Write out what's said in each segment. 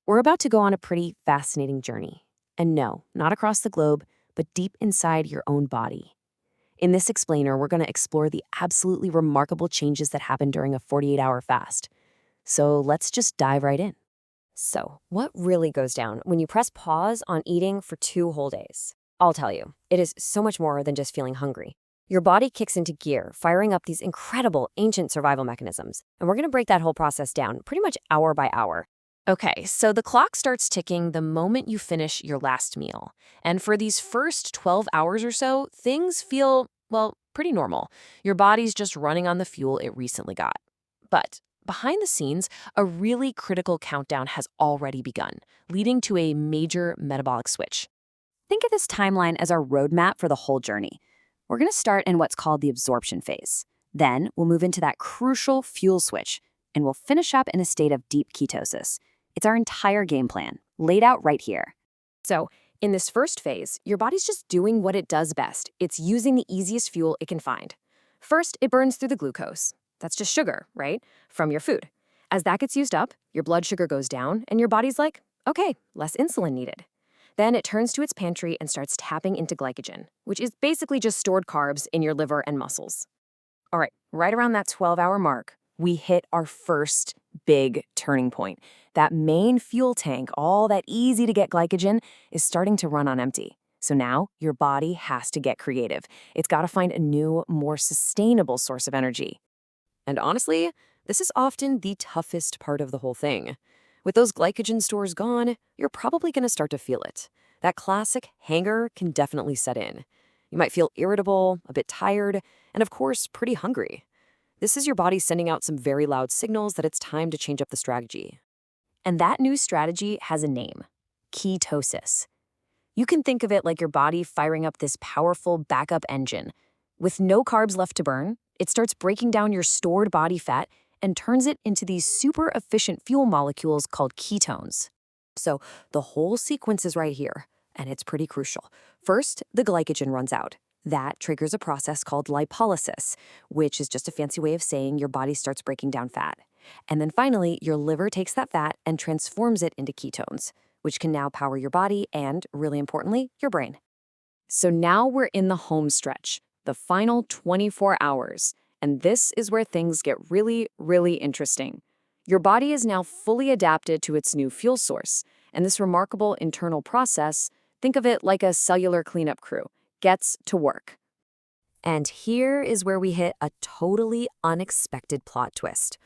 We're about to go on a pretty fascinating journey. And no, not across the globe, but deep inside your own body. In this explainer, we're going to explore the absolutely remarkable changes that happen during a 48-hour fast. So let's just dive right in. So, what really goes down when you press pause on eating for 2 whole days? I'll tell you, it is so much more than just feeling hungry. Your body kicks into gear, firing up these incredible ancient survival mechanisms. And we're going to break that whole process down pretty much hour by hour. Okay, so the clock starts ticking the moment you finish your last meal. And for these first 12 hours or so, things feel, well, pretty normal. Your body's just running on the fuel it recently got. But behind the scenes, a really critical countdown has already begun, leading to a major metabolic switch. Think of this timeline as our roadmap for the whole journey. We're going to start in what's called the absorption phase. Then we'll move into that crucial fuel switch, and we'll finish up in a state of deep ketosis. It's our entire game plan, laid out right here. So, in this first phase, your body's just doing what it does best. It's using the easiest fuel it can find. First, it burns through the glucose. That's just sugar, right? From your food. As that gets used up, your blood sugar goes down, and your body's like, okay, less insulin needed. Then it turns to its pantry and starts tapping into glycogen, which is basically just stored carbs in your liver and muscles. All right, right around that 12-hour mark, we hit our first big turning point. That main fuel tank, all that easy-to-get glycogen, is starting to run on empty. So now your body has to get creative. It's got to find a new, more sustainable source of energy. And honestly, this is often the toughest part of the whole thing. With those glycogen stores gone, you're probably going to start to feel it. That classic hangover can definitely set in. You might feel irritable, a bit tired, and of course, pretty hungry. This is your body sending out some very loud signals that it's time to change up the strategy. And that new strategy has a name: ketosis. You can think of it like your body firing up this powerful backup engine. With no carbs left to burn, it starts breaking down your stored body fat and turns it into these super efficient fuel molecules called ketones. So the whole sequence is right here, and it's pretty crucial. First, the glycogen runs out. That triggers a process called lipolysis, which is just a fancy way of saying your body starts breaking down fat. And then finally, your liver takes that fat and transforms it into ketones, which can now power your body and, really importantly, your brain. So now we're in the home stretch, the final 24 hours. And this is where things get really, really interesting. Your body is now fully adapted to its new fuel source, and this remarkable internal process, think of it like a cellular cleanup crew, gets to work. And here is where we hit a totally unexpected plot twist.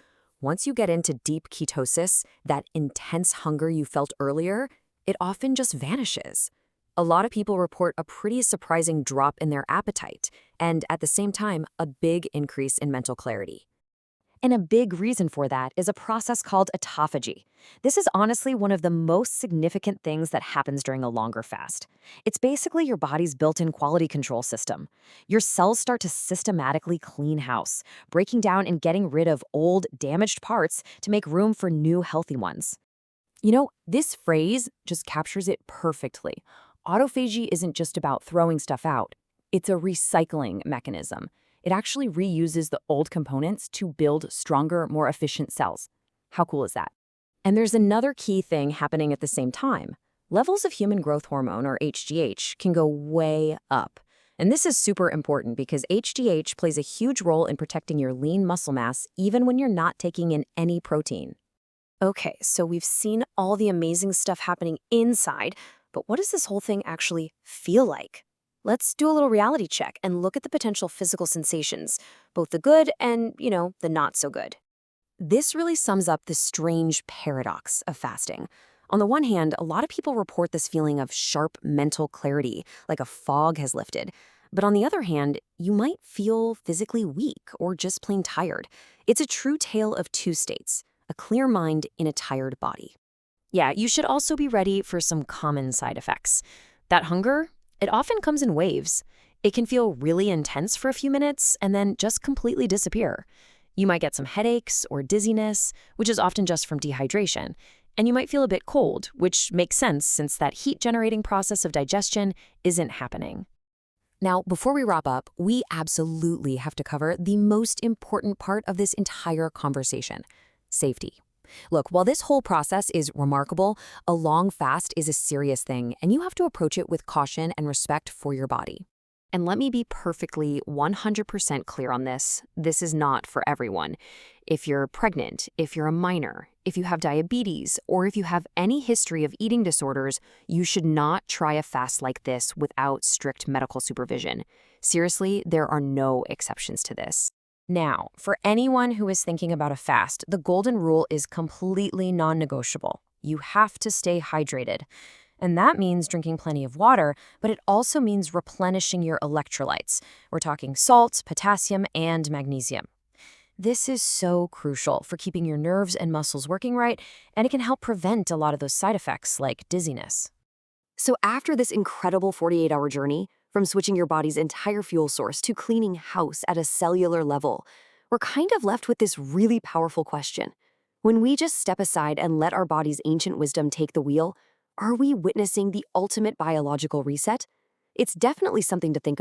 Once you get into deep ketosis, that intense hunger you felt earlier, it often just vanishes. A lot of people report a pretty surprising drop in their appetite, and at the same time, a big increase in mental clarity. And a big reason for that is a process called autophagy. This is honestly one of the most significant things that happens during a longer fast. It's basically your body's built-in quality control system. Your cells start to systematically clean house, breaking down and getting rid of old, damaged parts to make room for new, healthy ones. You know, this phrase just captures it perfectly. Autophagy isn't just about throwing stuff out. It's a recycling mechanism. It actually reuses the old components to build stronger, more efficient cells. How cool is that? And there's another key thing happening at the same time. Levels of human growth hormone, or HGH, can go way up. And this is super important because HGH plays a huge role in protecting your lean muscle mass even when you're not taking in any protein. Okay, so we've seen all the amazing stuff happening inside, but what does this whole thing actually feel like? Let's do a little reality check and look at the potential physical sensations, both the good and, the not so good. This really sums up the strange paradox of fasting. On the one hand, a lot of people report this feeling of sharp mental clarity, like a fog has lifted. But on the other hand, you might feel physically weak or just plain tired. It's a true tale of two states, a clear mind in a tired body. Yeah, you should also be ready for some common side effects. That hunger, it often comes in waves. It can feel really intense for a few minutes and then just completely disappear. You might get some headaches or dizziness, which is often just from dehydration. And you might feel a bit cold, which makes sense since that heat-generating process of digestion isn't happening. Now, before we wrap up, we absolutely have to cover the most important part of this entire conversation: safety. Look, while this whole process is remarkable, a long fast is a serious thing, and you have to approach it with caution and respect for your body. And let me be perfectly 100% clear on this. This is not for everyone. If you're pregnant, if you're a minor, if you have diabetes, or if you have any history of eating disorders, you should not try a fast like this without strict medical supervision. Seriously, there are no exceptions to this. Now, for anyone who is thinking about a fast, the golden rule is completely non-negotiable. You have to stay hydrated. And that means drinking plenty of water, but it also means replenishing your electrolytes. We're talking salt, potassium, and magnesium. This is so crucial for keeping your nerves and muscles working right, and it can help prevent a lot of those side effects like dizziness. So after this incredible 48-hour journey, from switching your body's entire fuel source to cleaning house at a cellular level, we're kind of left with this really powerful question. When we just step aside and let our body's ancient wisdom take the wheel, are we witnessing the ultimate biological reset? It's definitely something to think